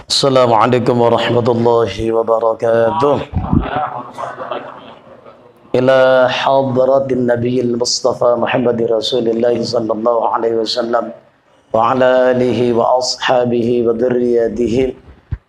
Assalamualaikum warahmatullahi wabarakatuh. Ila hadratin nabiyil mustafa Muhammad Rasulullah sallallahu alaihi wasallam wa ala alihi wa ashabihi wa dhurriyyatihi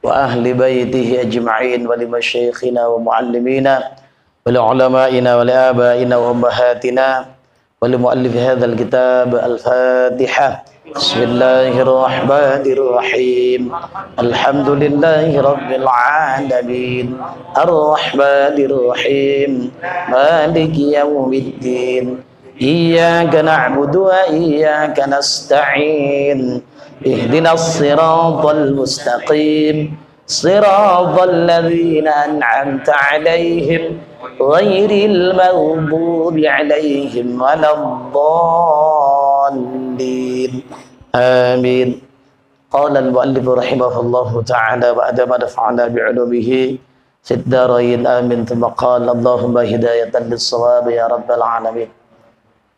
wa ahli baitihi ajma'in wa limasyayikhina wa muallimina wa li'ulama'ina wa li'abaina wa ummahatina wa limu'allif hadzal kitab al-Fatihah. Bismillahirrahmanirrahim. Alhamdulillahi rabbil alamin. Arrahmanirrahim. Maliki yaumiddin. Iyyaka na'budu wa iyyaka nasta'in. Ihdinas siratal mustaqim. Siratal ladzina an'amta 'alaihim ghairil maghdubi 'alaihim waladdallin. Amin. Qala al-mu'allif rahimahullahu ta'ala ba'da ma nafa'ana bi'ulumihi fid dharain amin. Thumma qala Allahumma hidayatan lis-shawab ya rabbal alamin.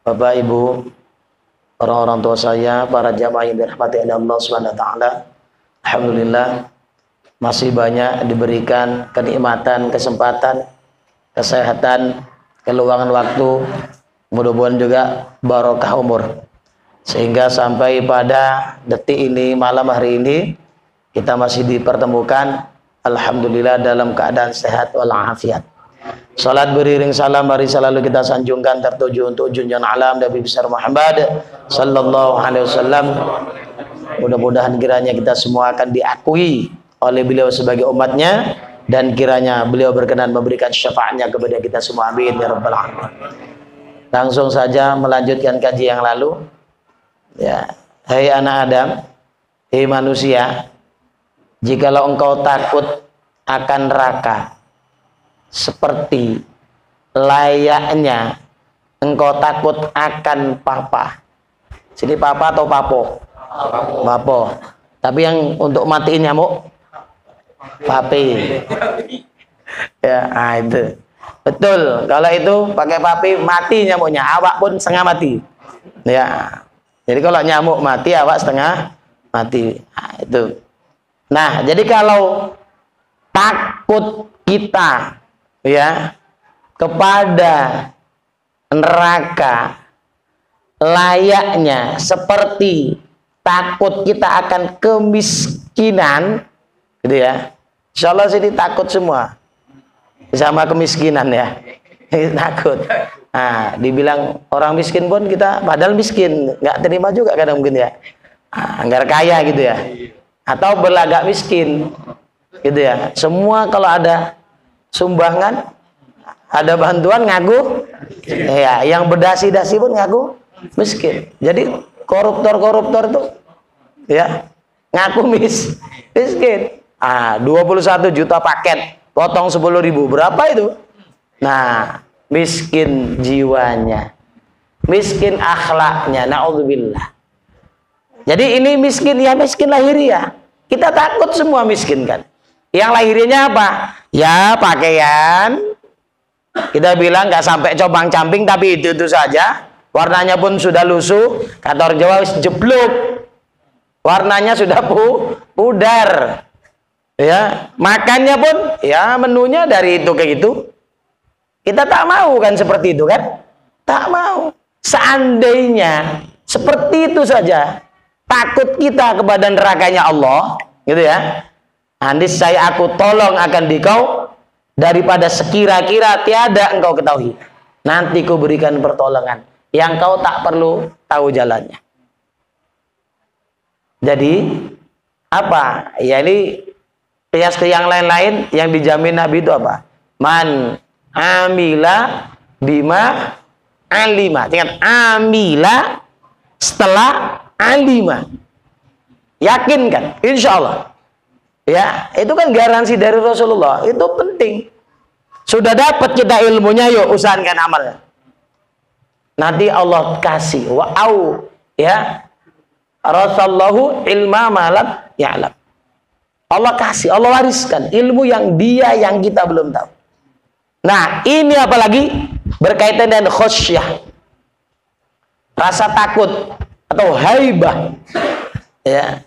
Bapak Ibu, orang-orang tua saya, para jamaah yang dirahmati oleh Allah Subhanahu wa taala. Alhamdulillah masih banyak diberikan kenikmatan, kesempatan, kesehatan, keluangan waktu, mudah-mudahan juga barokah umur, sehingga sampai pada detik ini, malam hari ini, kita masih dipertemukan alhamdulillah dalam keadaan sehat walafiat. Salat beriring salam mari selalu kita sanjungkan tertuju untuk junjungan alam Nabi besar Muhammad sallallahu alaihi wasallam. Mudah-mudahan kiranya kita semua akan diakui oleh beliau sebagai umatnya, dan kiranya beliau berkenan memberikan syafaatnya kepada kita semua, amin ya rabbal alamin. Langsung saja melanjutkan kaji yang lalu. Ya, hai anak Adam, hai manusia, jikalau engkau takut akan neraka seperti layaknya engkau takut akan papa. Sini papa atau papo? Papo. Tapi yang untuk matiin nyamuk papi. Ya, itu. Betul. Kalau itu pakai papi mati nyamuknya, awak pun setengah mati. Ya. Jadi kalau nyamuk mati, awak setengah mati. Nah, itu. Nah, jadi kalau takut kita ya kepada neraka layaknya seperti takut kita akan kemiskinan, gitu ya. Insya Allah sini takut semua sama kemiskinan ya. Takut. Nah, dibilang orang miskin pun kita padahal miskin, nggak terima juga kadang mungkin ya. Anggar kaya gitu ya. Atau berlagak miskin, gitu ya. Semua kalau ada sumbangan, ada bantuan ngaku, ya. Yang berdasi-dasi pun ngaku miskin. Jadi koruptor-koruptor tuh, ya, ngaku miskin. 21 juta paket, potong 10.000, berapa itu? Nah, miskin jiwanya, miskin akhlaknya, naudzubillah. Jadi ini miskin ya, miskin lahiriah. Kita takut semua miskin kan. Yang lahiriahnya apa? Ya pakaian. Kita bilang nggak sampai compang-camping, tapi itu saja. Warnanya pun sudah lusuh. Kata orang Jawa jeblok. Warnanya sudah pudar. Ya, makannya pun ya menunya dari itu kayak gitu. Kita tak mau kan seperti itu kan? Tak mau. Seandainya seperti itu saja, takut kita kepada nerakanya Allah, gitu ya. Andis saya aku tolong akan dikau daripada sekira-kira tiada engkau ketahui. Nanti ku berikan pertolongan yang kau tak perlu tahu jalannya. Jadi apa? Ya ini kias ke yang lain-lain yang dijamin Nabi itu apa? Man amila bima alima. Ingat, amila setelah alima. Yakin kan? Insya Allah. Ya, itu kan garansi dari Rasulullah. Itu penting. Sudah dapat kita ilmunya, yuk usahakan amalnya. Nanti Allah kasih wa'au, ya. Rasulullah ilma malam ya'lam. Allah kasih, Allah wariskan ilmu yang dia yang kita belum tahu. Nah, ini apalagi berkaitan dengan khosyah, rasa takut atau haibah, ya.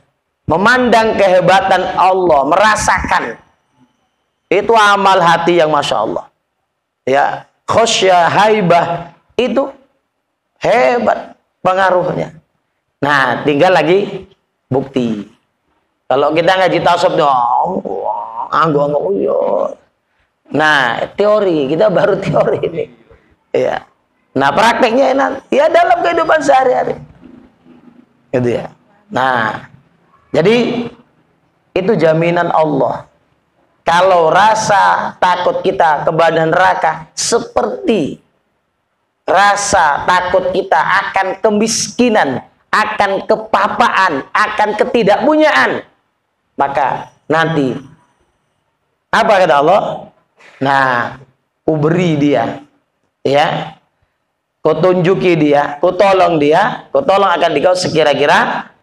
memandang kehebatan Allah, merasakan. Itu amal hati yang Masya Allah. Ya, khosyah, haibah, itu hebat pengaruhnya. Nah, tinggal lagi bukti. Kalau kita ngaji tasawuf, nah, teori, kita baru teori ini. Ya. Nah, prakteknya enak. Ya, dalam kehidupan sehari-hari. Gitu ya. Nah, jadi itu jaminan Allah. Kalau rasa takut kita kepada neraka seperti rasa takut kita akan kemiskinan, akan kepapaan, akan ketidakpunyaan, maka nanti apa kata Allah? Nah, ku beri dia, ya, ku tunjuki dia, ku tolong dia, ku tolong akan dikau sekira-kira,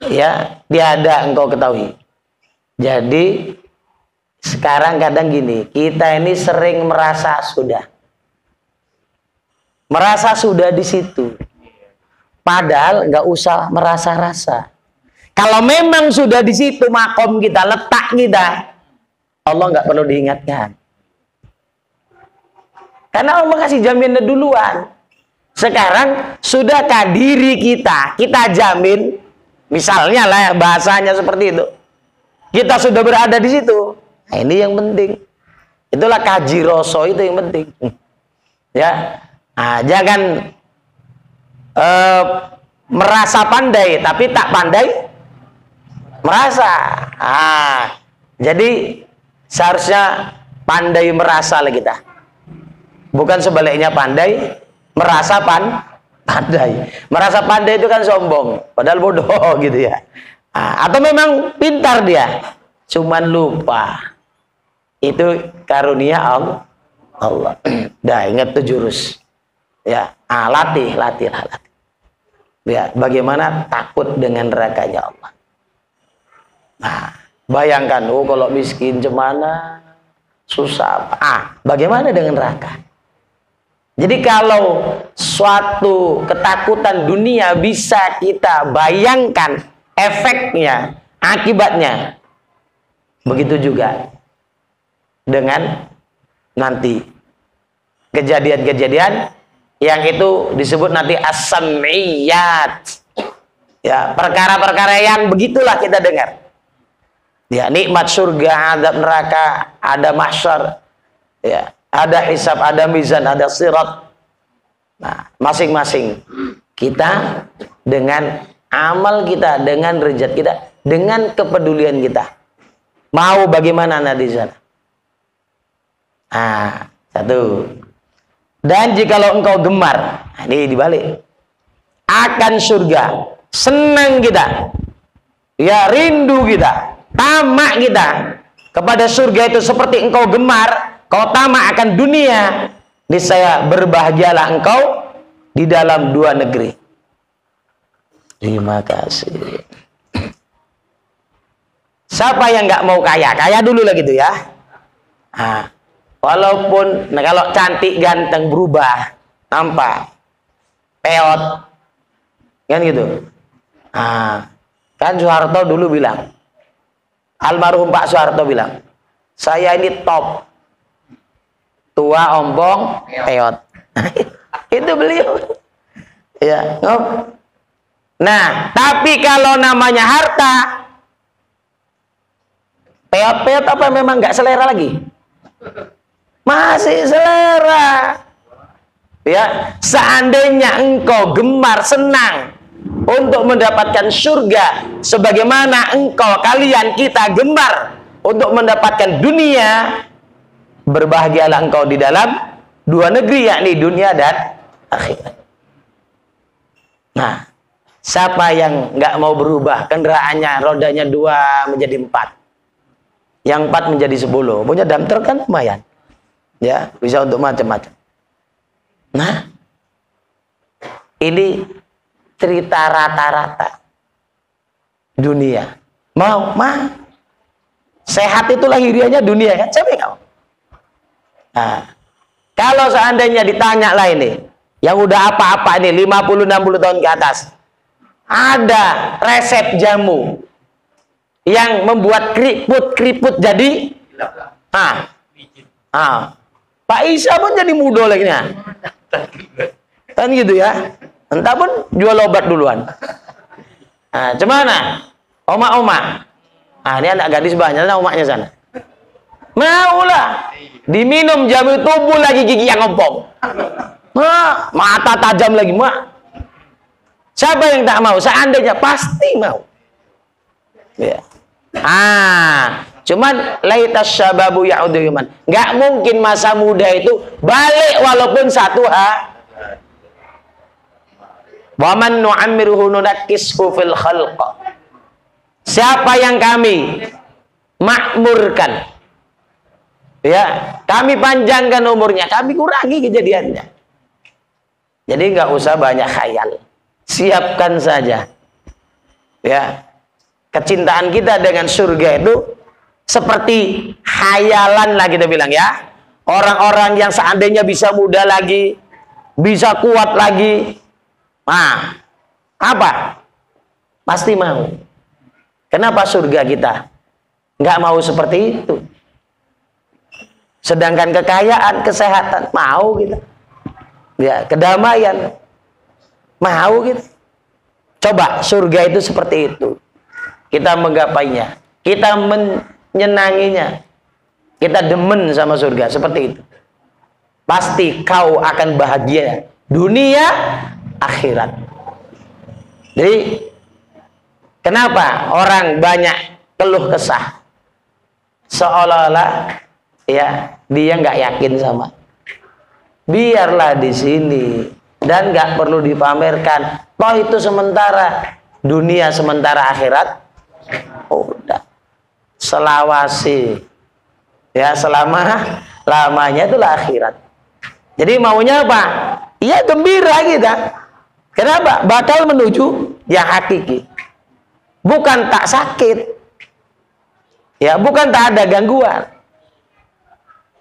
ya, tiada engkau ketahui. Jadi sekarang kadang gini, kita ini sering merasa sudah di situ, padahal nggak usah merasa-rasa. Kalau memang sudah di situ makom kita, letak kita, Allah nggak perlu diingatkan, karena Allah kasih jaminan duluan. Sekarang sudahkah diri kita jamin, misalnya lah ya, bahasanya seperti itu, kita sudah berada di situ. Nah, ini yang penting. Itulah kaji roso, itu yang penting. Ya, nah, jangan merasa pandai tapi tak pandai merasa. Nah, jadi seharusnya pandai merasa lah kita. Bukan sebaliknya pandai merasa pandai. Merasa pandai itu kan sombong, padahal bodoh gitu ya. Nah, atau memang pintar dia, cuman lupa. Itu karunia Allah. Dah ingat tuh jurus. Ya, latih. Ya, bagaimana takut dengan nerakanya Allah. Nah, bayangkan, kalau miskin cemana, susah. Bagaimana dengan neraka? Jadi kalau suatu ketakutan dunia bisa kita bayangkan efeknya, akibatnya, begitu juga dengan nanti kejadian-kejadian yang itu disebut nanti as-sam'iyat, ya, perkara-perkara yang begitulah kita dengar, ya, nikmat surga, azab neraka, ada mahsyar, ya, ada hisab, ada mizan, ada sirat. Nah, masing-masing kita dengan amal kita, dengan derajat kita, dengan kepedulian kita, mau bagaimana nanti di sana. Satu. Dan jikalau engkau gemar, ini dibalik, akan surga, senang kita, ya, rindu kita, tamak kita kepada surga itu seperti engkau gemar, kau tamak akan dunia, niscaya berbahagialah engkau di dalam dua negeri. Terima kasih. Siapa yang nggak mau kaya? Kaya dulu lah gitu ya. Walaupun kalau cantik ganteng berubah, nampak peot, kan gitu. Kan Soeharto dulu bilang, almarhum Pak Soeharto bilang, saya ini top, tua, ompong, peot. Itu beliau. Ya. Nah, tapi kalau namanya harta, peot-peot apa memang nggak selera lagi? Masih selera. Ya, seandainya engkau gemar, senang untuk mendapatkan surga, sebagaimana kalian kita gemar untuk mendapatkan dunia, berbahagialah engkau di dalam dua negeri, yakni dunia dan akhirat. Nah, siapa yang nggak mau berubah kendaraannya, rodanya 2 menjadi 4, yang 4 menjadi 10, punya damter kan lumayan. Ya, bisa untuk macam-macam. Nah, ini cerita rata-rata dunia. Mau? Sehat itu lahiriahnya dunia kan? Siapa yang mau? Nah, kalau seandainya ditanya lah ini, yang udah apa-apa ini 50-60 tahun ke atas, ada resep jamu yang membuat keriput jadi Pak Isa pun jadi muda lagi nih. Kan gitu ya. Entah pun jual obat duluan. Nah, cemana? Oma-oma. Ini anak gadis banyak lah omaknya sana. Maulah. Diminum jamu tubuh lagi gigi yang ngompong. Mata tajam lagi, mak. Siapa yang tak mau? Seandainya pasti mau. Ya. Cuman laitas syababu ya'udu yuman. Enggak mungkin masa muda itu balik walaupun satu Wa man nu'ammiruhu nunakkishu fil khalq. Siapa yang kami makmurkan, ya, kami panjangkan umurnya, kami kurangi kejadiannya. Jadi nggak usah banyak khayal, siapkan saja, ya. Kecintaan kita dengan surga itu seperti khayalan lah kita bilang ya. Orang-orang yang seandainya bisa muda lagi, bisa kuat lagi, apa? Pasti mau. Kenapa surga kita nggak mau seperti itu? Sedangkan kekayaan, kesehatan mau kita, ya, kedamaian mau kita. Coba surga itu seperti itu. Kita menggapainya, kita menyenanginya, kita demen sama surga seperti itu. Pasti kau akan bahagia dunia akhirat. Jadi kenapa orang banyak keluh kesah? Seolah-olah ya dia nggak yakin sama. Biarlah di sini dan nggak perlu dipamerkan. Toh itu sementara, dunia sementara, akhirat udah selawasi. Ya, selama lamanya itulah akhirat. Jadi maunya apa? Iya, gembira kita. Kenapa? Bakal menuju yang hakiki. Bukan tak sakit. Ya, bukan tak ada gangguan.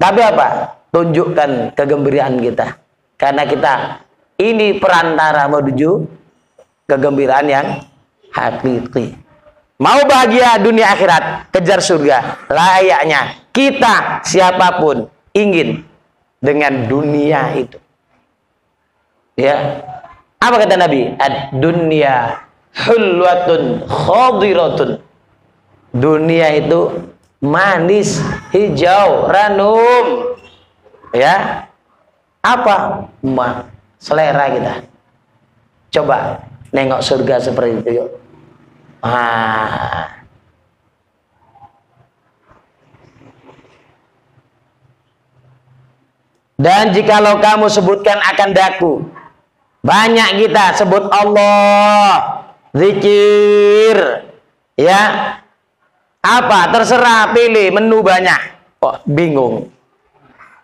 Tapi apa? Tunjukkan kegembiraan kita. Karena kita ini perantara menuju kegembiraan yang hakiki. Mau bahagia dunia akhirat, kejar surga. Layaknya kita siapapun ingin dengan dunia itu. Ya. Apa kata Nabi? Ad-dunya hulwatun khadiratun. Dunia itu manis, hijau, ranum. Ya. Apa? Selera kita. Coba nengok surga seperti itu yuk. Dan jikalau kamu sebutkan akan daku, banyak kita sebut Allah, zikir, ya, apa terserah, pilih menu banyak, kok bingung,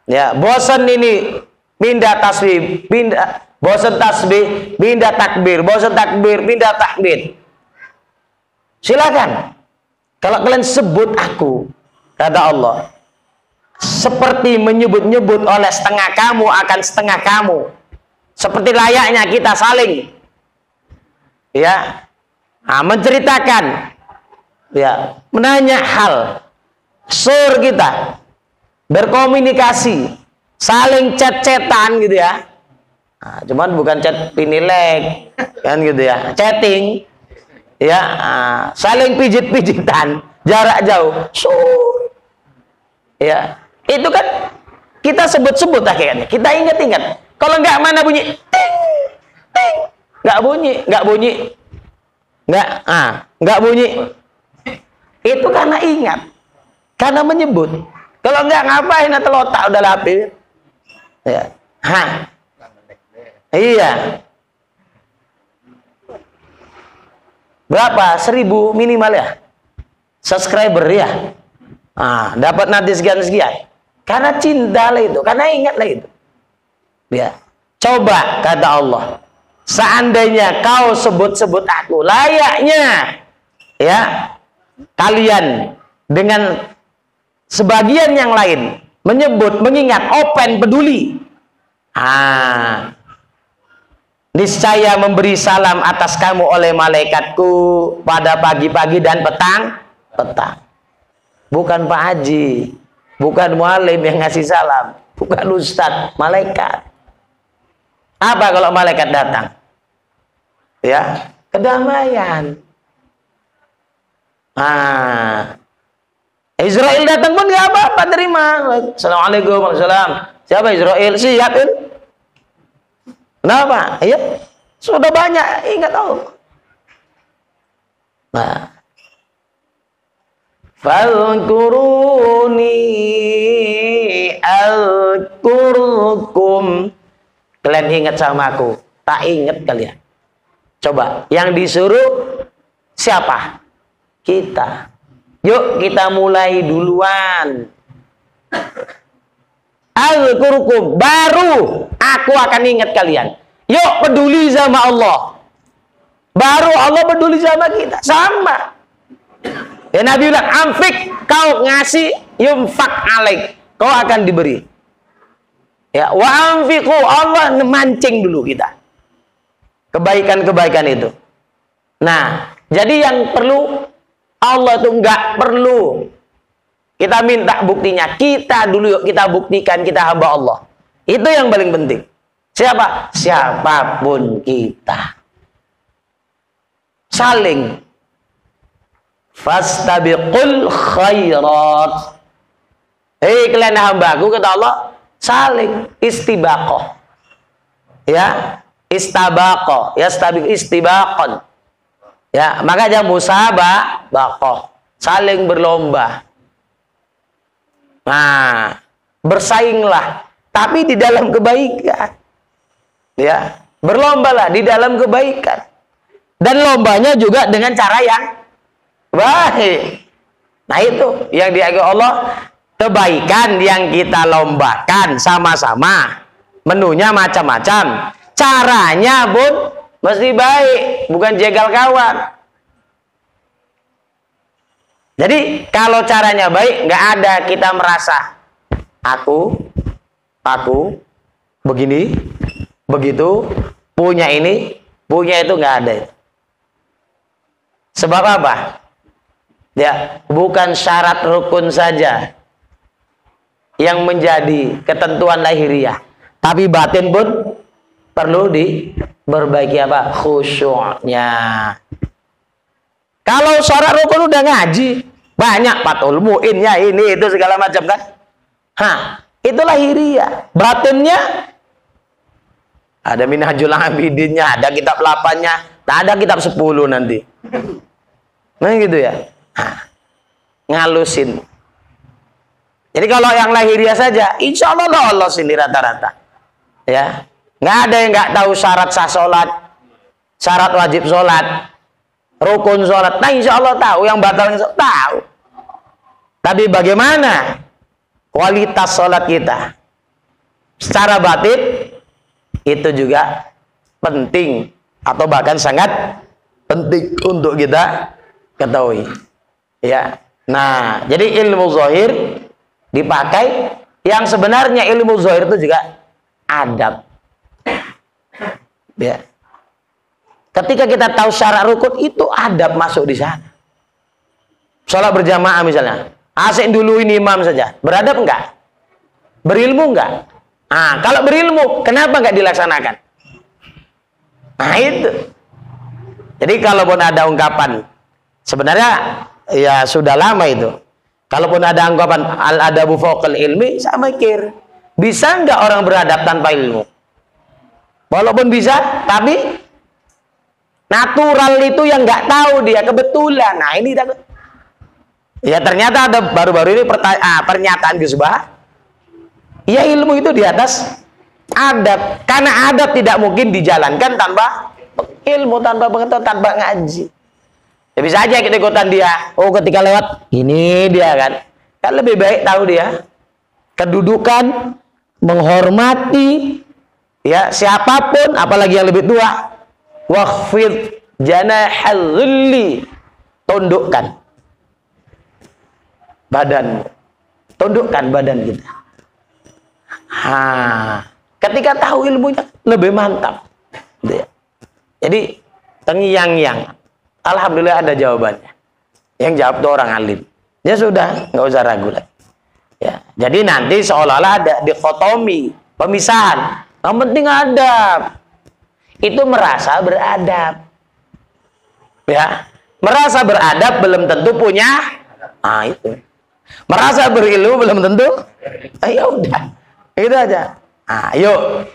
ya, bosan ini pindah tasbih, pindah, bosan tasbih, pindah takbir, bosan takbir, pindah takbir. Silakan. Kalau kalian sebut aku, kata Allah, seperti menyebut-nyebut oleh setengah kamu akan setengah kamu. Seperti layaknya kita saling, ya, menceritakan, ya, menanya hal, sur kita, berkomunikasi, saling chat-chatan gitu ya. Cuman bukan chat pinilek, kan gitu ya, chatting. Ya, saling pijit-pijitan, jarak jauh, ya, itu kan kita sebut-sebut akhirnya, kita ingat-ingat. Kalau nggak mana bunyi, ting, ting, nggak bunyi, nggak bunyi. Itu karena ingat, karena menyebut. Kalau nggak ngapain atau otak udah lapis, ya, iya. Berapa? 1000 minimal ya subscriber ya. Dapat nanti sekian. Karena cinta lah itu, karena ingat lah itu. Ya. Coba kata Allah, seandainya kau sebut-sebut aku, layaknya ya kalian dengan sebagian yang lain menyebut, mengingat, open, peduli. Niscaya memberi salam atas kamu oleh malaikatku pada pagi-pagi dan petang petang. Bukan Pak Haji, bukan mualim yang ngasih salam, bukan ustadz, malaikat. Apa kalau malaikat datang? Ya, kedamaian. Israel datang pun nggak apa-apa, terima. Assalamualaikum warahmatullahi wabarakatuh. Siapa Israel? Siapin. Kenapa? Iya, sudah banyak, ingat tahu. Nah, fadhkuruni azkurkum. Kalian ingat sama aku, tak ingat kalian. Coba, yang disuruh siapa? Kita. Yuk kita mulai duluan. Azkurkum, baru aku akan ingat kalian. Yuk peduli sama Allah. Baru Allah peduli sama kita. Sama. Ya Nabi bilang, amfik, kau ngasih, yumfak alaik, kau akan diberi. Ya, wa amfiku, Allah memancing dulu kita. Kebaikan-kebaikan itu. Nah, jadi yang perlu Allah itu nggak perlu kita minta buktinya. Kita dulu yuk kita buktikan kita hamba Allah. Itu yang paling penting. Siapa? Siapapun kita. Saling. Fastabiqul khairat. Hei kalian hambaku, kata Allah, saling istibaqah. Ya, istabaqah, yastabiq istibaqan. Ya, makanya musabaqah, saling berlomba. Nah, bersainglah, tapi di dalam kebaikan. Ya, berlombalah di dalam kebaikan. Dan lombanya juga dengan cara yang baik. Nah, itu yang diagih Allah, kebaikan yang kita lombakan sama-sama. Menunya macam-macam. Caranya pun mesti baik, bukan jegal kawan. Jadi kalau caranya baik, nggak ada kita merasa aku begini, begitu, punya ini, punya itu, nggak ada. Sebab apa? Ya, bukan syarat rukun saja yang menjadi ketentuan lahiriah, tapi batin pun perlu diperbaiki apa? Khusyuknya. Kalau syarat rukun udah ngaji, banyak Fathul Mu'innya, ini itu segala macam kan? Itu lahiriah. Batinnya ada Minhajul Abidinnya, ada kitab 8-nya, tak ada kitab 10 nanti. Nah gitu ya. Ngalusin. Jadi kalau yang lahiriah saja, insya Allah lolos ini rata-rata. Ya, nggak ada yang nggak tahu syarat sah sholat, syarat wajib sholat, rukun sholat. Nah insya Allah tahu, yang batal tahu. Tapi bagaimana kualitas sholat kita secara batin itu juga penting atau bahkan sangat penting untuk kita ketahui. Ya, nah jadi ilmu zahir dipakai, yang sebenarnya ilmu zahir itu juga adab. Ya. Ketika kita tahu syarat rukun, itu adab masuk di sana. Sholat berjamaah misalnya, asik dulu ini imam saja, beradab enggak? Berilmu enggak? Nah, kalau berilmu, kenapa enggak dilaksanakan? Nah itu. Jadi kalaupun ada ungkapan, sebenarnya ya sudah lama itu. Kalaupun ada ungkapan al-adabu fawqal ilmi, saya mikir, bisa enggak orang beradab tanpa ilmu? Walaupun bisa, tapi natural itu yang nggak tahu dia, kebetulan. Nah ini ya ternyata ada baru-baru ini pernyataan Gusbah. Ya ilmu itu di atas adab, karena adab tidak mungkin dijalankan tanpa ilmu, tanpa pengetahuan, tanpa ngaji. Ya bisa aja kita ikutan dia. Oh ketika lewat ini dia kan lebih baik tahu dia kedudukan, menghormati ya siapapun, apalagi yang lebih tua. Wakhfid janahal dhilli, tundukkan badan, tundukkan badan kita. Ketika tahu ilmunya lebih mantap. Jadi terngiang-ngiang, alhamdulillah ada jawabannya. Yang jawab tuh orang alim. Ya sudah, nggak usah ragu lagi. Ya, jadi nanti seolah-olah ada dikotomi, pemisahan. Yang penting adab. Itu merasa beradab. Ya, merasa beradab belum tentu punya. Ah itu. Merasa berilmu belum tentu. Ya udah, itu aja. Ayo,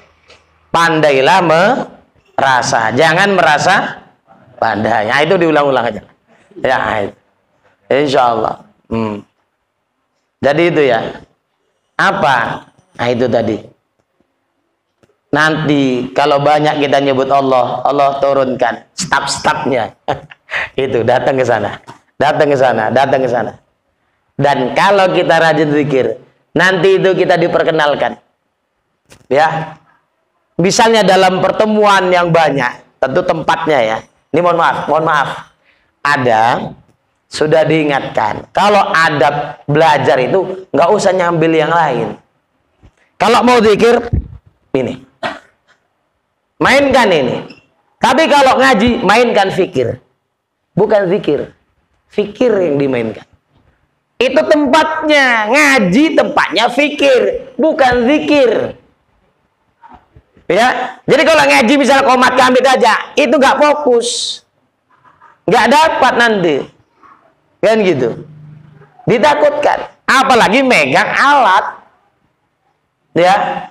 pandailah merasa, jangan merasa pandai. Itu diulang-ulang aja. Ya, insya Allah. Jadi itu ya. Apa? Itu tadi. Nanti kalau banyak kita nyebut Allah, Allah turunkan staf-stafnya. Itu datang ke sana, datang ke sana, datang ke sana. Dan kalau kita rajin zikir, nanti itu kita diperkenalkan. Ya. Misalnya dalam pertemuan yang banyak, tentu tempatnya ya. Ini mohon maaf. Ada sudah diingatkan. Kalau adab belajar itu nggak usah nyambil yang lain. Kalau mau zikir, ini. Mainkan ini. Tapi kalau ngaji, mainkan fikir. Bukan zikir. Fikir yang dimainkan. Itu tempatnya. Ngaji tempatnya fikir. Bukan zikir. Ya. Jadi kalau ngaji misalnya komat kambit aja. Itu nggak fokus. Nggak dapat nanti. Kan gitu. Ditakutkan. Apalagi megang alat. Ya.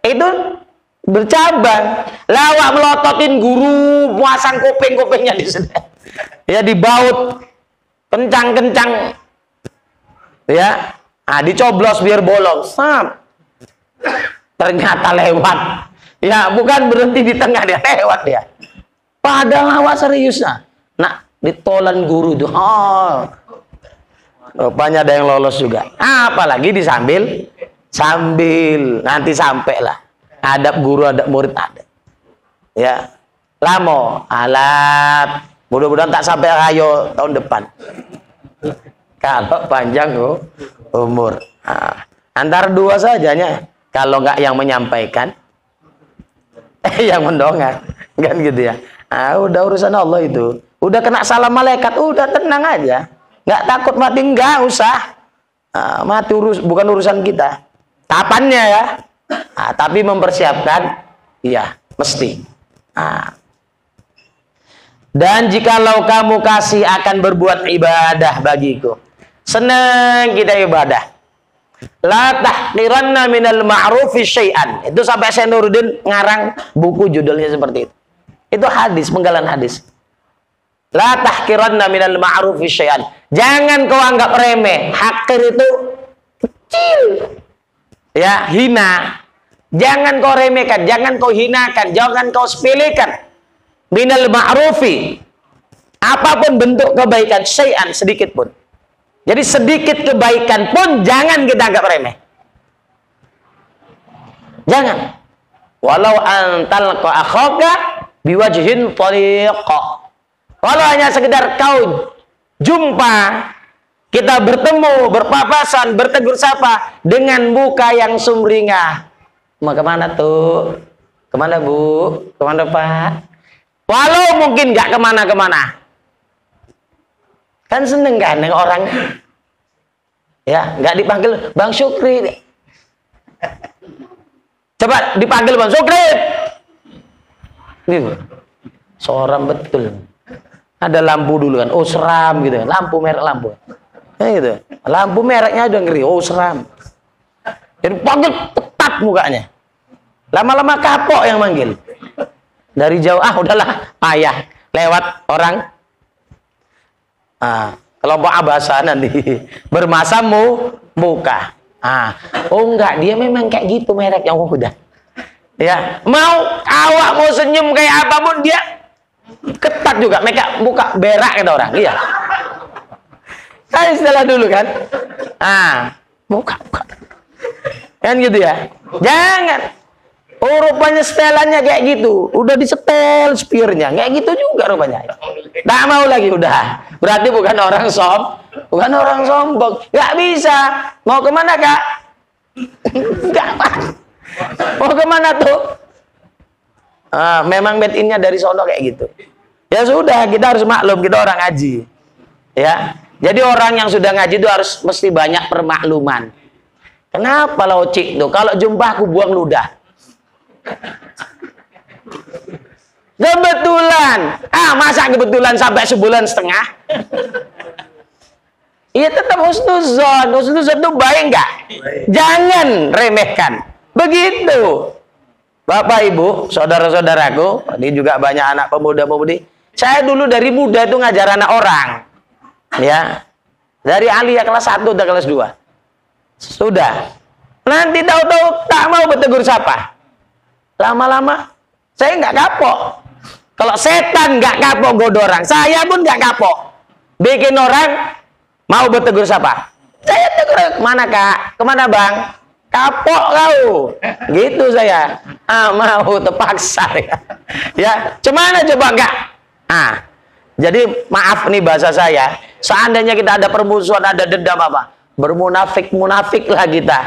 Itu bercabang. Lawak melototin guru. Muasang kuping-kupingnya di sana. Ya dibaut. Kencang-kencang. Ya, dicoblos biar bolong. Ternyata lewat. Ya, bukan berhenti di tengah, dia lewat dia. Padahal awak serius nah, ditolan guru itu. Rupanya ada yang lolos juga. Apalagi disambil nanti sampailah. Adab guru, adab murid ada. Ya, lamo alat. Mudah-mudahan tak sampai ayo tahun depan. Kalau panjang umur. Antara dua sajanya. Kalau nggak yang menyampaikan, yang mendongak. Kan gitu ya. Udah urusan Allah itu. Udah kena salam malaikat, udah tenang aja. Nggak takut mati, nggak usah. Mati bukan urusan kita. Kapannya ya. Tapi mempersiapkan, iya, mesti. Dan jikalau kamu kasih akan berbuat ibadah bagiku. Senang kita ibadah. La tahqiranna minal ma'rufi syai'an. Itu sampai Syekh Nuruddin ngarang buku judulnya seperti itu. Itu hadis, penggalan hadis. La tahqiranna minal ma'rufi syai'an. Jangan kau anggap remeh. Hakir itu kecil. Ya, hina. Jangan kau remehkan, jangan kau hinakan, jangan kau sepelekan. Minal ma'rufi. Apapun bentuk kebaikan syai'an, sedikit pun. Jadi sedikit kebaikan pun jangan kita anggap remeh. Jangan. Walau antalqa akhaka biwajhin tariqa. Walau hanya sekedar kau jumpa, kita bertemu, berpapasan, bertegur sapa dengan muka yang sumringah. Mau kemana tuh? Kemana bu? Kemana pak? Walau mungkin nggak kemana-kemana. Kan seneng kan orang, ya nggak dipanggil Bang Syukri, coba dipanggil Bang Syukri, gitu, seorang betul. Ada lampu dulu kan, seram gitu, lampu merek lampu, gitu, lampu mereknya udah ngeri, seram. Jadi panggil ketat mukanya, lama-lama kapok yang manggil, dari jauh udahlah payah, lewat orang. Kelompok abasa nanti bermasa muka. Enggak, dia memang kayak gitu mereknya. Udah. Ya, awak mau senyum kayak apapun dia ketat juga, mereka buka berak kata orang. Iya. Kan istilah dulu kan. Buka. Kan gitu ya. Jangan. Rupanya setelannya kayak gitu. Udah disetel spirnya. Kayak gitu juga rupanya. Tak mau lagi udah. Berarti bukan orang sombong. Gak bisa. Mau kemana kak? Gak pas. Mau kemana tuh? Memang made in-nya dari sono kayak gitu. Ya sudah, kita harus maklum, kita orang ngaji. Ya, jadi orang yang sudah ngaji itu harus mesti banyak permakluman. Kenapa locik tuh? Kalau jumpa aku buang ludah. Kebetulan. Masa kebetulan sampai sebulan setengah? Iya tetap husnuzon. Husnuzon itu baik nggak? Jangan remehkan. Begitu. Bapak Ibu, saudara-saudaraku, ini juga banyak anak pemuda-pemudi. Saya dulu dari muda itu ngajar anak orang. Ya. Dari aliyah kelas 1 dan kelas 2. Sudah. Nanti tahu-tahu tak mau bertegur sapa. Lama-lama saya nggak kapok. Kalau setan nggak kapok goda orang, saya pun nggak kapok. Bikin orang mau bertegur sapa. Saya tegur, "Kemana Kak? Kemana Bang?" "Kapok kau." Gitu saya. Mau terpaksa ya. Ya, cemana coba enggak? Jadi maaf nih bahasa saya. Seandainya kita ada permusuhan, ada dendam apa? Bermunafik-munafik lah kita.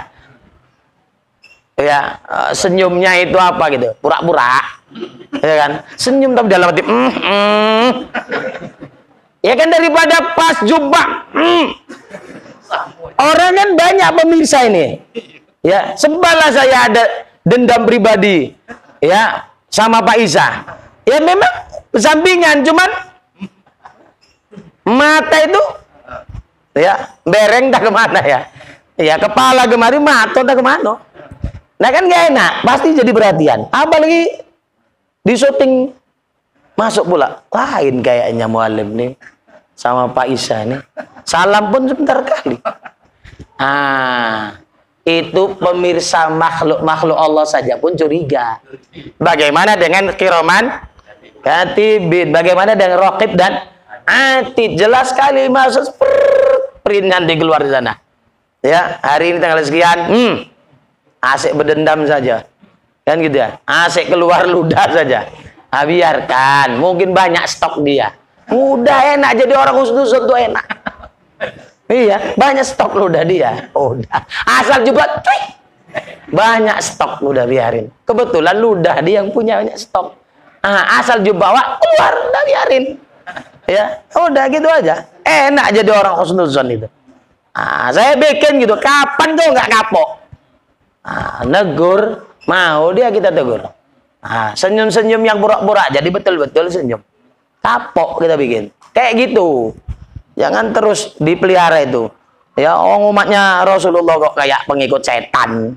Ya, senyumnya itu apa gitu? Pura-pura. Ya kan? Senyum tapi dalam hati ya kan, daripada pas jumpa orang kan banyak pemirsa ini. Ya, sebalah saya ada dendam pribadi ya sama Pak Isa. Ya memang sampingan, cuman mata itu ya bereng tak kemana ya. Ya kepala kemari, mata tak kemana. Nah kan gak enak, pasti jadi perhatian. Apalagi di syuting masuk pula. Lain kayaknya mualim nih sama Pak Isa nih. Salam pun sebentar kali. Itu pemirsa makhluk Allah saja pun curiga. Bagaimana dengan kiraman katibin? Bagaimana dengan raqib dan atid? Jelas sekali masuk print nanti keluar di sana. Ya, hari ini tanggal sekian, asik berdendam saja. Kan gitu ya. Asik keluar ludah saja. Biarkan, mungkin banyak stok dia. Udah enak jadi orang husnuzon tuh enak. Iya, banyak stok ludah dia. Udah. Asal juga banyak stok udah biarin. Kebetulan ludah dia yang punya banyak stok. Asal bawa keluar udah biarin. Ya, udah gitu aja. Enak jadi orang husnuzon itu. Saya bikin gitu. Kapan kau nggak kapok? Negur, mau dia kita tegur. Senyum-senyum yang pura-pura jadi betul-betul senyum. Kapok kita bikin. Kayak gitu. Jangan terus dipelihara itu. Ya, umatnya Rasulullah kok kayak pengikut setan.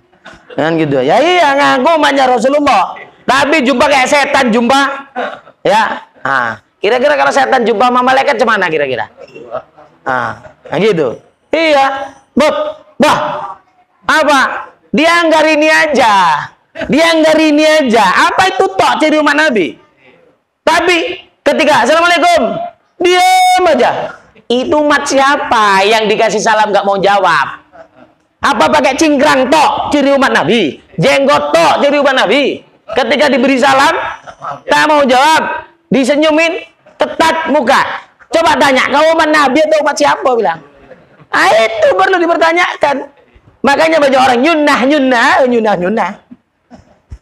Kan gitu. Ya iya, ngaku umatnya Rasulullah. Tapi jumpa kayak setan jumpa. Ya. Kira-kira kalau setan jumpa sama malaikat gimana kira-kira? Gitu. Iya. Bah. Apa? Dia anggar ini aja. Dia anggar ini aja. Apa itu tok ciri umat Nabi? Tapi ketika Assalamualaikum, diam aja. Itu umat siapa yang dikasih salam gak mau jawab? Apa pakai cingkrang tok ciri umat Nabi? Jenggot tok ciri umat Nabi? Ketika diberi salam tak mau jawab, disenyumin, ketat muka. Coba tanya, kau umat Nabi atau umat siapa? Bilang. Itu perlu dipertanyakan. Makanya banyak orang nyunah.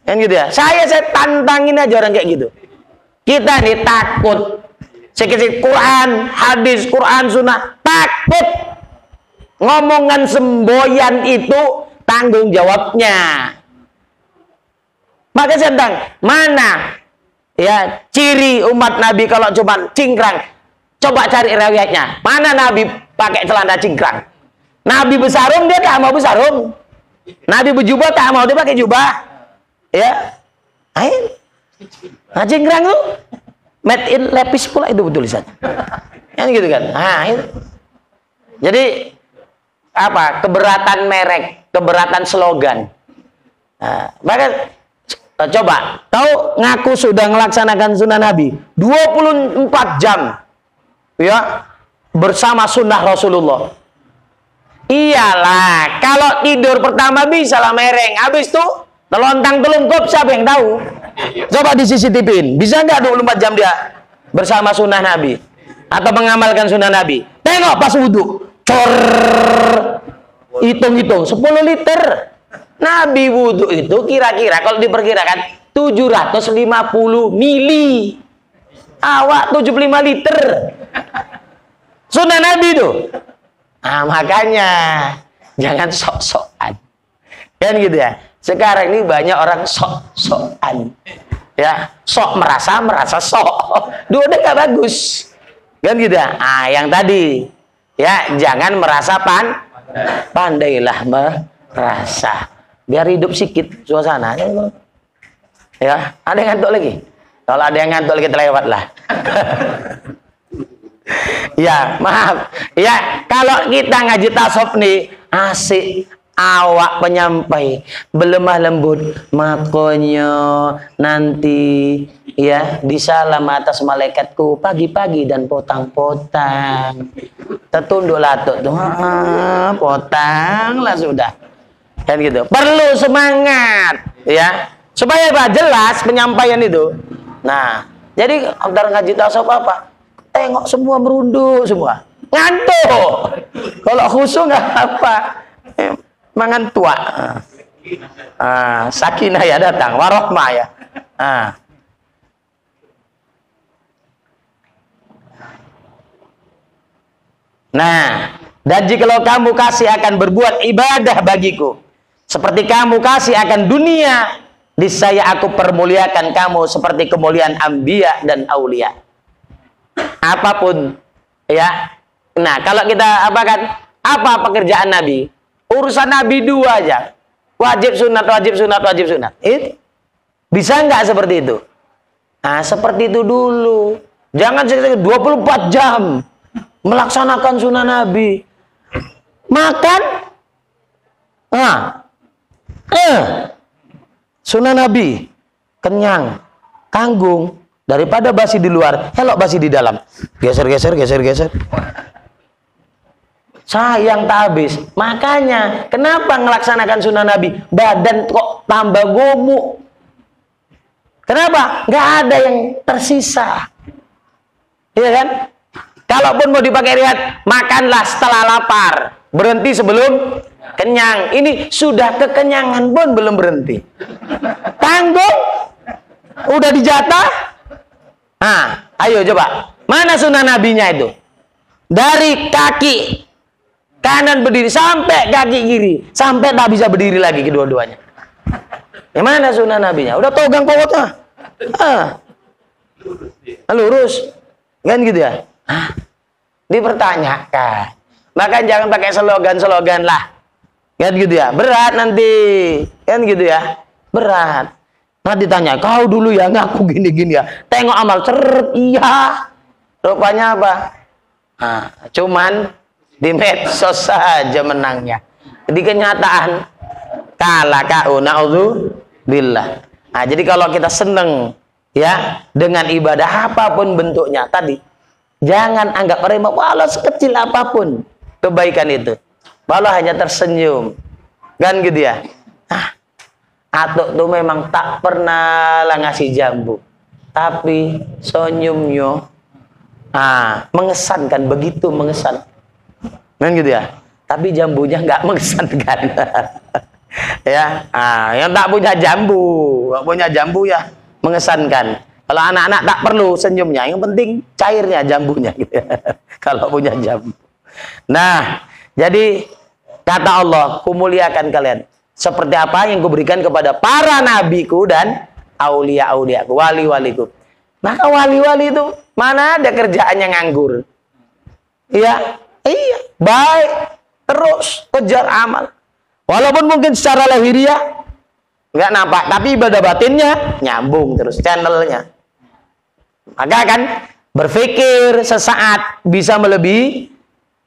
Kan gitu ya. Saya tantangin aja orang kayak gitu. Kita nih takut. Sekecil Quran, hadis, Quran, sunnah, takut. Ngomongan semboyan itu tanggung jawabnya. Maka saya tanya, mana ya ciri umat Nabi kalau cuma cingkrang? Coba cari riwayatnya. Mana Nabi pakai celana cingkrang? Nabi bersarung, dia tak mau bersarung. Nabi berjubah, tak mau dia pakai jubah. Ya, cingkrang tuh made in lepis pula itu tulisannya. Kan gitu kan. Itu. Jadi apa? Keberatan merek, keberatan slogan. Maka coba, tahu ngaku sudah melaksanakan sunnah Nabi 24 jam. Ya, bersama sunnah Rasulullah. Iyalah, kalau tidur pertama bisa lah mereng, habis itu telontang telungkup, siapa yang tahu? Coba di CCTV-in, bisa nggak 24 jam dia bersama sunnah Nabi atau mengamalkan sunnah Nabi? Tengok pas wudhu, hitung-hitung 10 liter. Nabi wudhu itu kira-kira kalau diperkirakan 750 mili. Awak 75 liter. Sunnah Nabi itu. Nah, makanya jangan sok-sokan. Kan gitu ya. Sekarang ini banyak orang sok-sokan. Ya, sok merasa sok. Dua-dua nggak bagus. Kan gitu ya. Ah, yang tadi ya, jangan merasa pandailah merasa. Biar hidup sikit suasana. Ya, ada yang ngantuk lagi. Kalau ada yang ngantuk lagi terlewat lah. Ya, maaf. Ya, kalau kita ngaji tasawuf nih asik, awak penyampai berlemah lembut, makanya nanti ya disalam atas malaikatku pagi-pagi dan potang-potang. Tertunduk latut tuh, potang lah sudah. Kan gitu. Perlu semangat ya, supaya apa? Jelas penyampaian itu. Nah, jadi antara ngaji tasawuf apa? Tengok semua merunduk semua. Ngantuk. Kalau khusyuk nggak apa. Mangan tua. Sakinah ya datang, warohmah ya. Nah, dan jikalau kamu kasih akan berbuat ibadah bagiku, seperti kamu kasih akan dunia, niscaya aku permuliakan kamu seperti kemuliaan anbiya dan aulia. Apapun ya. Nah, kalau kita apa pekerjaan Nabi? Urusan Nabi dua aja. Wajib sunat, wajib sunat, wajib sunat. Itu bisa nggak seperti itu? Nah, seperti itu dulu. Jangan 24 jam melaksanakan sunnah Nabi. Makan sunnah Nabi, kenyang, tanggung. Daripada basi di luar, elok basi di dalam. Geser. Sayang tak habis. Makanya, kenapa ngelaksanakan sunnah Nabi? Badan kok tambah gemuk. Kenapa? Nggak ada yang tersisa. Iya kan? Kalaupun mau dipakai riwayat, makanlah setelah lapar. Berhenti sebelum kenyang. Ini sudah kekenyangan pun belum berhenti. Tanggung. Udah dijatah. Nah, ayo coba. Mana sunnah nabinya itu? Dari kaki kanan berdiri sampai kaki kiri. Sampai tak bisa berdiri lagi kedua-duanya. Yang mana sunnah nabinya? Udah togang pokoknya. Lurus. Kan gitu ya? Dipertanyakan. Bahkan jangan pakai slogan-slogan lah. Kan gitu ya? Berat nanti. Kan gitu ya? Berat. Nah ditanya, kau dulu ya ngaku gini-gini ya. Tengok amal, ceret, iya. Rupanya apa? Cuman di medsos saja menangnya. Di kenyataan kalah kau, na'udzubillah. Nah, jadi kalau kita seneng ya dengan ibadah apapun bentuknya tadi, jangan anggap remeh, walau sekecil apapun kebaikan itu. Walau hanya tersenyum. Kan gitu ya? Atuk tuh memang tak pernah lah ngasih jambu, tapi senyumnya mengesankan, begitu mengesan. Kan gitu ya? Tapi jambunya nggak mengesankan. Ya, yang tak punya jambu ya mengesankan. Kalau anak-anak tak perlu senyumnya, yang penting cairnya jambunya gitu. Kalau punya jambu. Nah, jadi kata Allah, kumuliakan kalian seperti apa yang kuberikan kepada para nabiku dan aulia-auliaku, wali-waliku. Maka wali-wali itu mana ada kerjaannya nganggur. Iya, baik, terus kejar amal. Walaupun mungkin secara lahiriah nggak nampak, tapi ibadah batinnya nyambung terus channelnya. Maka kan berpikir sesaat bisa melebihi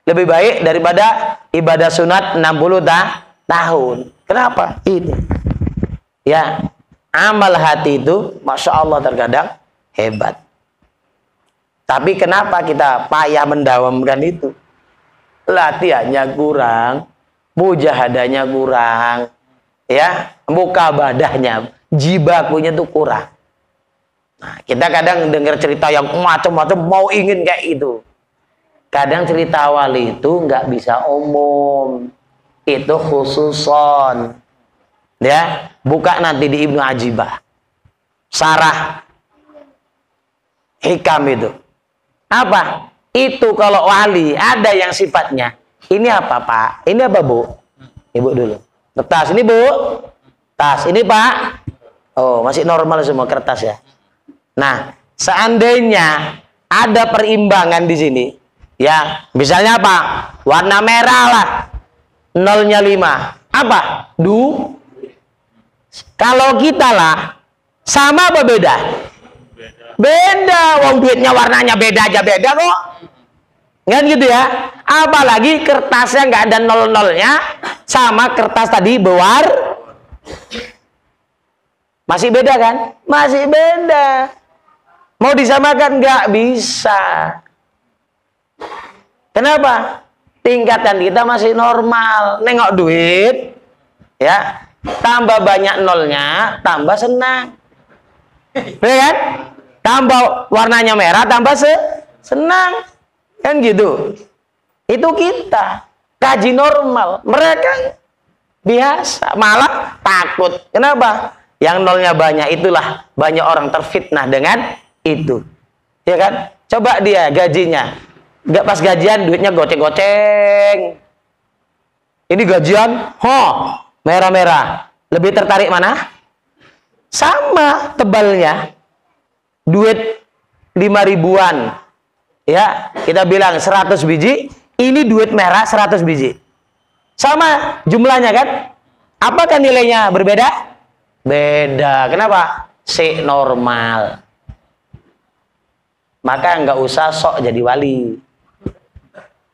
lebih baik daripada ibadah sunat 60 tahun. Kenapa? Ini. Ya, amal hati itu Masya Allah terkadang hebat. Tapi kenapa kita payah mendawamkan itu? Latihannya kurang, mujahadahnya kurang, ya, mukabadahnya, jibakunya itu kurang. Nah, kita kadang dengar cerita yang macam-macam mau ingin kayak itu. Kadang cerita wali itu nggak bisa umum. Itu khususon. Ya, buka nanti di Ibnu Ajibah. Sarah Hikam itu. Apa? Itu kalau wali ada yang sifatnya. Ini apa Pak? Ini apa Bu? Ibu dulu. Kertas ini Bu. Tas ini Pak. Oh masih normal semua kertas ya. Nah seandainya ada perimbangan di sini, ya misalnya apa? Warna merah lah, 0-nya 5. Apa? Kalau kita lah sama apa beda? Beda. Wong duitnya warnanya beda aja beda kok. Kan gitu ya. Apalagi kertasnya nggak ada 0-0-nya sama kertas tadi masih beda kan? Masih beda. Mau disamakan nggak bisa. Kenapa? Tingkatan kita masih normal. Nengok duit, ya tambah banyak nolnya, tambah senang. Ya kan? Tambah warnanya merah, tambah senang. Kan gitu. Itu kita kaji normal. Mereka biasa, malah takut. Kenapa? Yang nolnya banyak itulah banyak orang terfitnah dengan itu. Ya kan? Coba dia gajinya. Enggak pas gajian duitnya goceng-goceng. Ini gajian, merah-merah. Lebih tertarik mana? Sama tebalnya. Duit 5 ribuan. Ya, kita bilang 100 biji, ini duit merah 100 biji. Sama jumlahnya kan? Apakah nilainya berbeda? Beda. Kenapa? Normal. Maka nggak usah sok jadi wali.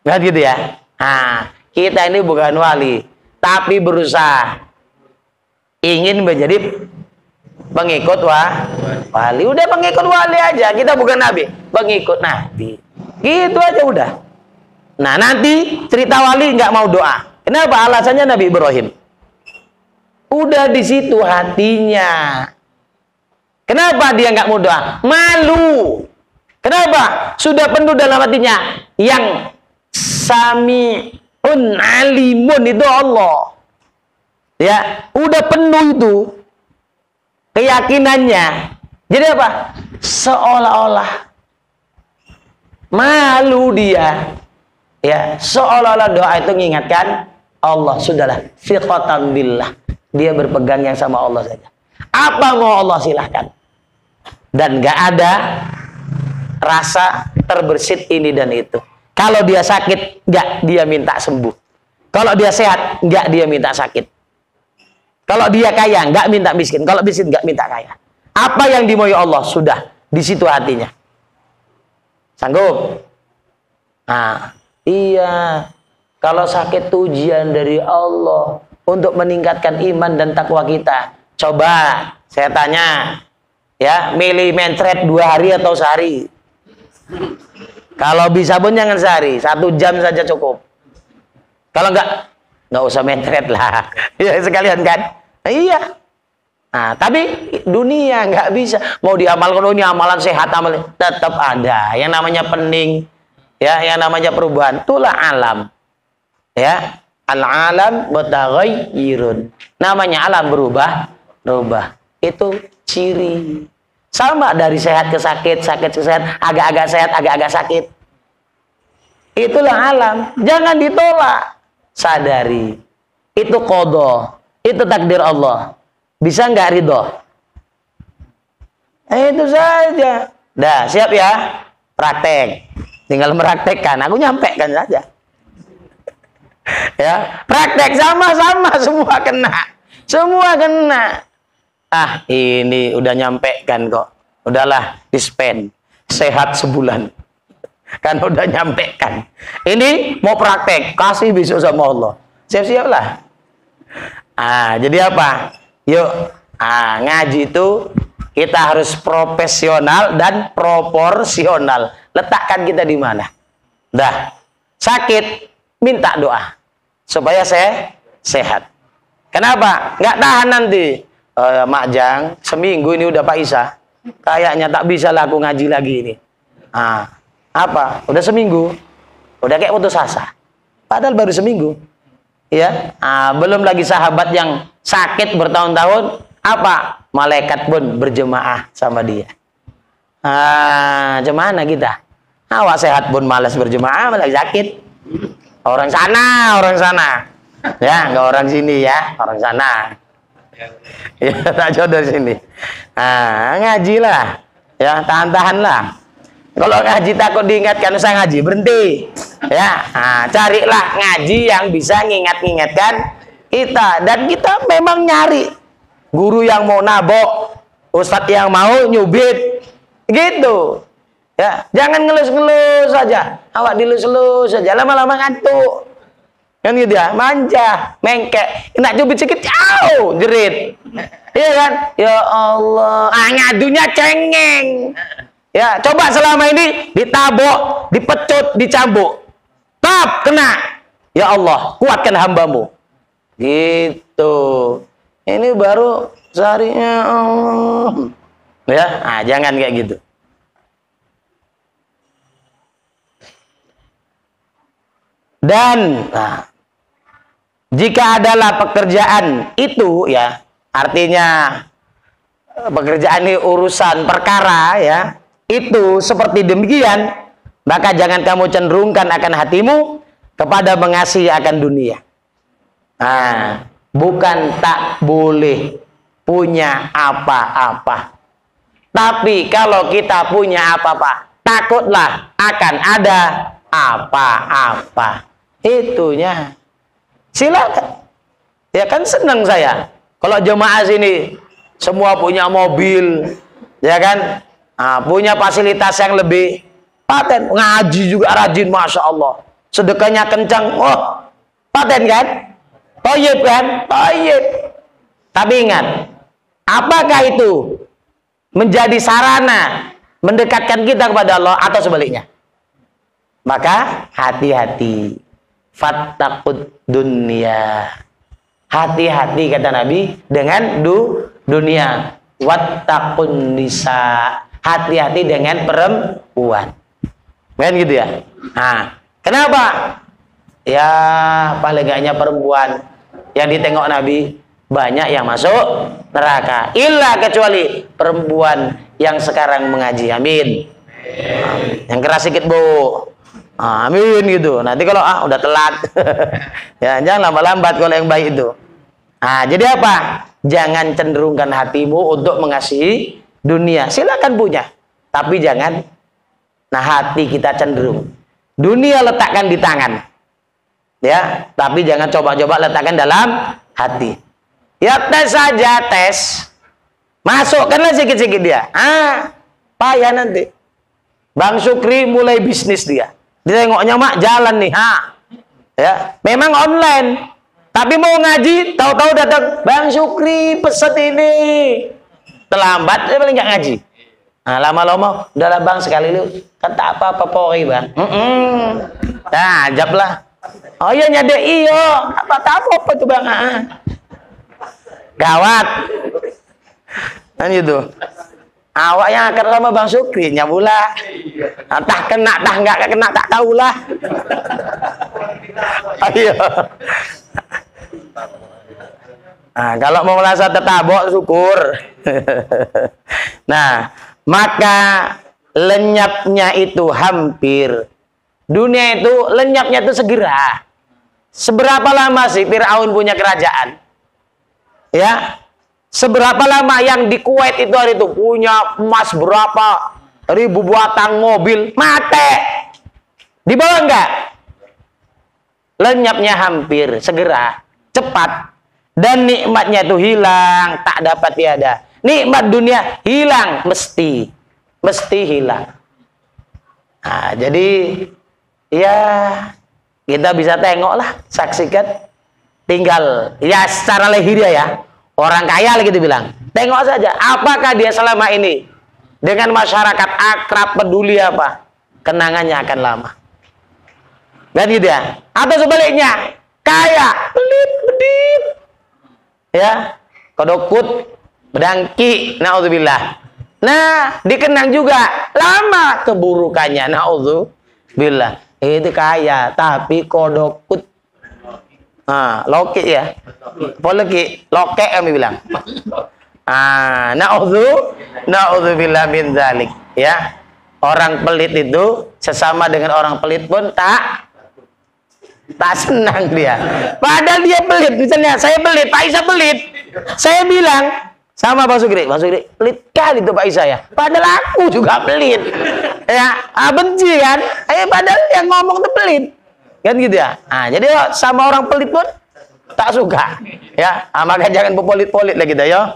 Nggak gitu ya? Nah, kita ini bukan wali, tapi berusaha ingin menjadi pengikut wali. Udah pengikut wali aja. Kita bukan nabi, pengikut nabi. Gitu aja udah. Nah nanti cerita wali nggak mau doa. Kenapa? Alasannya Nabi Ibrahim. Udah di situ hatinya. Kenapa dia nggak mau doa? Malu. Kenapa? Sudah penuh dalam hatinya. Yang Sami'un alimun itu Allah. Ya, udah penuh itu keyakinannya. Jadi apa? Seolah-olah malu dia. Ya, seolah-olah doa itu mengingatkan Allah. Sudahlah, fiqatan billah. Dia berpegang yang sama Allah saja. Apa mau Allah silahkan. Dan gak ada rasa terbersit ini dan itu. Kalau dia sakit, gak dia minta sembuh. Kalau dia sehat, gak dia minta sakit. Kalau dia kaya, nggak minta miskin. Kalau miskin, nggak minta kaya. Apa yang dimauin Allah, sudah. Di situ hatinya. Sanggup? Nah, iya. Kalau sakit itu ujian dari Allah. Untuk meningkatkan iman dan takwa kita. Coba, saya tanya. Ya, milih mencret 2 hari atau sehari? Kalau bisa pun jangan sehari. 1 jam saja cukup. Kalau nggak usah mencret lah. Ya sekalian kan? Iya. Nah, tapi dunia nggak bisa. Mau diamalkan, ini amalan sehat, amalan tetap ada. Yang namanya pening, ya, yang namanya perubahan. Itulah alam. Ya, al-alam mutaghayyirun. Namanya alam berubah. Itu ciri. Sama dari sehat ke sakit, sakit ke sehat, agak-agak sehat, agak-agak sakit. Itulah alam. Jangan ditolak. Sadari. Itu qadha. Itu takdir Allah. Bisa nggak ridho? Itu saja. Dah, siap ya? Praktek. Tinggal meraktekkan. Aku nyampaikan saja. Ya, praktek sama-sama semua kena. Semua kena. Ah, ini udah nyampaikan kok. Udahlah, di-spend. Sehat sebulan. Kan udah nyampaikan. Ini mau praktek, kasih besok sama Allah. Siap-siap lah. Jadi apa? Yuk, ngaji itu kita harus profesional dan proporsional. Letakkan kita di mana? Dah, sakit, minta doa supaya saya sehat. Kenapa? Nggak tahan nanti. Mak Jang, seminggu ini udah Pak Isa. Kayaknya tak bisa lah aku ngaji lagi ini. Apa? Udah seminggu. Udah kayak putus asa. Padahal baru seminggu. Ya, belum lagi sahabat yang sakit bertahun-tahun. Apa? Malaikat pun berjemaah sama dia. Gimana kita? Awak sehat pun malas berjemaah, malah sakit. Orang sana, ya, nggak orang sini ya, orang sana. Ya, tak jodoh sini. Nah, ngajilah, ya, tahan-tahanlah. Kalau ngaji takut diingatkan, usah ngaji, berhenti. Ya, nah, carilah ngaji yang bisa ngingat-ngingatkan kita. Dan kita memang nyari guru yang mau nabok, ustadz yang mau nyubit, gitu. Ya, jangan ngelus-ngelus saja. Awak dilus-lus saja, lama-lama ngantuk. Kan gitu ya, manja, mengkek. Nak cubit sedikit, jauh, jerit. Iya kan? Ya Allah, ngadunya cengeng. Ya, coba selama ini ditabok, dipecut, dicambuk. Tap, kena. Ya Allah, kuatkan hambamu. Gitu. Ini baru seharinya Allah. Ya, jangan kayak gitu. Dan jika adalah pekerjaan itu, ya, artinya pekerjaan ini urusan perkara, ya, itu seperti demikian, maka jangan kamu cenderungkan akan hatimu kepada mengasihi akan dunia. Bukan tak boleh punya apa-apa, tapi kalau kita punya apa-apa, takutlah akan ada apa-apa. Itunya. Silakan. Ya kan senang saya. Kalau jemaah sini semua punya mobil, ya kan? Punya fasilitas yang lebih paten. Ngaji juga rajin, masya Allah. Sedekahnya kencang. Oh, paten kan? Toyib kan? Toyib. Tapi ingat, apakah itu menjadi sarana mendekatkan kita kepada Allah atau sebaliknya? Maka hati-hati. Fattaqud dunya. Hati-hati kata Nabi dengan dunia. Wattaqun nisa. Hati-hati dengan perempuan. Kan gitu ya? Kenapa? Ya paling gaknya perempuan yang ditengok Nabi banyak yang masuk neraka. Illa kecuali perempuan yang sekarang mengaji. Amin. Yang keras sedikit, Bu. Amin gitu. Nanti kalau udah telat, ya jangan lambat-lambat kalau yang baik itu. Jadi apa? Jangan cenderungkan hatimu untuk mengasihi dunia. Silakan punya, tapi jangan. Hati kita cenderung. Dunia letakkan di tangan, ya. Tapi jangan coba-coba letakkan dalam hati. Ya tes saja, tes. Masukkanlah sedikit-sedikit dia. Payah nanti. Bang Sukri mulai bisnis dia. Ditengoknya mak jalan nih, ya, memang online, tapi mau ngaji, tahu-tahu datang Bang Sukri peset ini, terlambat, dia paling nggak ngaji. Lama-lama, udahlah Bang sekali lu, kan tak apa-apa pori Bang. Ajablah. Oh iya nyadek iyo, apa tuh Bang? Gawat, kan gitu. Awak yang akan sama Bang Sukri nyabula. Entah kena, entah enggak kena, tak tahulah. Ayo. Kalau mau merasa tertabok, syukur. Maka lenyapnya itu hampir. Dunia itu lenyapnya itu segera. Seberapa lama sih Fir'aun punya kerajaan? Ya. Seberapa lama yang di Kuwait itu hari itu punya emas berapa ribu batang mobil, mate. Dibawa enggak? Lenyapnya hampir, segera, cepat. Dan nikmatnya itu hilang, tak dapat tiada. Nikmat dunia hilang, mesti hilang. Jadi ya kita bisa tengoklah, saksikan. Tinggal ya secara lahiriah ya. Orang kaya lagi dibilang, tengok saja apakah dia selama ini dengan masyarakat akrab, peduli apa, kenangannya akan lama. Dan gitu ya. Atau sebaliknya, kaya, pelit, bedit, ya, kodokut, bedangki, naudzubillah. Dikenang juga lama keburukannya, naudzubillah. Itu kaya, tapi kodokut. Lokek ya. Poleki, lokek kami bilang. Na'udzubillah min dzalik, ya. Orang pelit itu sesama dengan orang pelit pun tak senang dia. Padahal dia pelit. Misalnya saya pelit, Pak Isa pelit. Saya bilang sama Pak Sugri, pelit kali itu Pak Isa ya. Padahal aku juga pelit. Ya, benci kan? Padahal yang ngomong itu pelit. Kan gitu ya. Jadi sama orang pelit pun tak suka. Ya, maka jangan pelit-pelit lah kita ya.